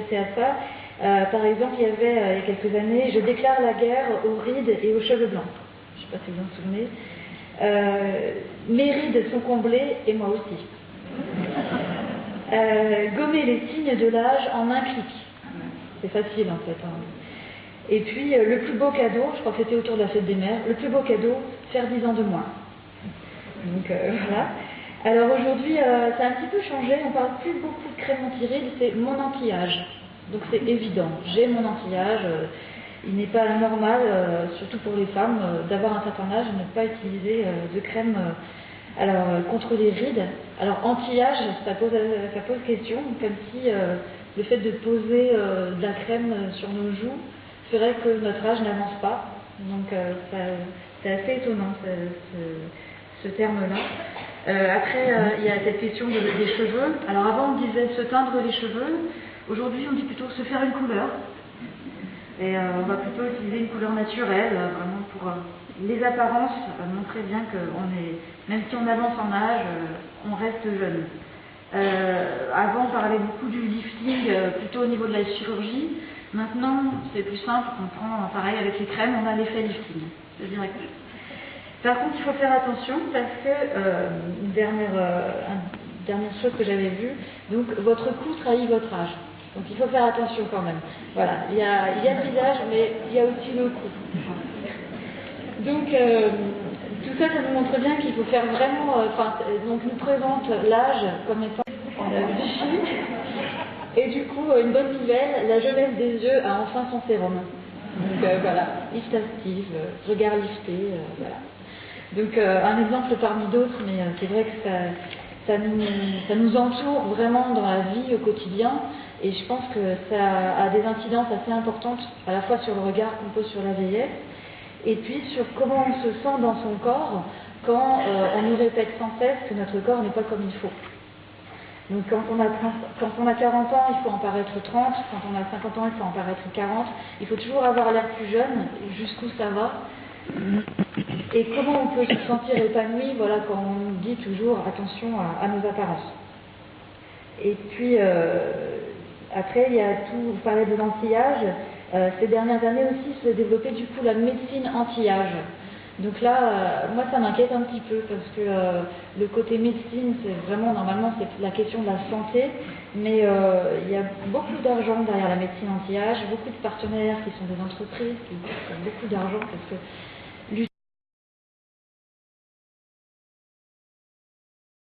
C'est à ça. Par exemple, il y avait il y a quelques années, je déclare la guerre aux rides et aux cheveux blancs. Je ne sais pas si vous en souvenez. Mes rides sont comblées et moi aussi. Gommer les signes de l'âge en un clic. C'est facile en fait. Hein. Et puis le plus beau cadeau, je crois que c'était autour de la fête des mères, le plus beau cadeau, faire 10 ans de moins. Donc voilà. Alors aujourd'hui, ça a un petit peu changé, on parle plus beaucoup de crème anti-rides, c'est mon anti-âge. Donc c'est évident, j'ai mon anti-âge, il n'est pas normal, surtout pour les femmes, d'avoir un certain âge, de ne pas utiliser de crème contre les rides. Alors anti-âge, ça pose question, comme si le fait de poser de la crème sur nos joues ferait que notre âge n'avance pas. Donc c'est assez étonnant ce terme-là. Après, il y a cette question des cheveux. Alors avant, on disait se teindre les cheveux. Aujourd'hui, on dit plutôt se faire une couleur. Et on va plutôt utiliser une couleur naturelle, vraiment pour les apparences, montrer bien qu'on est, même si on avance en âge, on reste jeune. Avant, on parlait beaucoup du lifting, plutôt au niveau de la chirurgie. Maintenant, c'est plus simple, on prend pareil avec les crèmes, on a l'effet lifting, c'est direct. Par contre, il faut faire attention parce que, une dernière chose que j'avais vue, donc votre cou trahit votre âge. Donc il faut faire attention quand même. Voilà, il y a le visage, mais il y a aussi le cou. Donc tout ça, ça nous montre bien qu'il faut faire vraiment, donc nous présente l'âge comme étant vichy. Et du coup, une bonne nouvelle, la jeunesse des yeux a enfin son sérum. Donc voilà, lift active, regard lifté, voilà. Donc un exemple parmi d'autres, mais c'est vrai que ça nous entoure vraiment dans la vie au quotidien, et je pense que ça a des incidences assez importantes à la fois sur le regard qu'on pose sur la vieillesse, et puis sur comment on se sent dans son corps quand on nous répète sans cesse que notre corps n'est pas comme il faut. Donc quand on a 40 ans, il faut en paraître 30, quand on a 50 ans, il faut en paraître 40, il faut toujours avoir l'air plus jeune, jusqu'où ça va. Et comment on peut se sentir épanoui, voilà, quand on dit toujours attention à nos apparences. Et puis après, il y a tout, vous parlez de l'anti-âge, ces dernières années aussi se développait du coup la médecine anti-âge. Donc là, moi ça m'inquiète un petit peu parce que le côté médecine, c'est vraiment, normalement, c'est la question de la santé, mais il y a beaucoup d'argent derrière la médecine anti-âge, beaucoup de partenaires qui sont des entreprises qui ont beaucoup d'argent parce que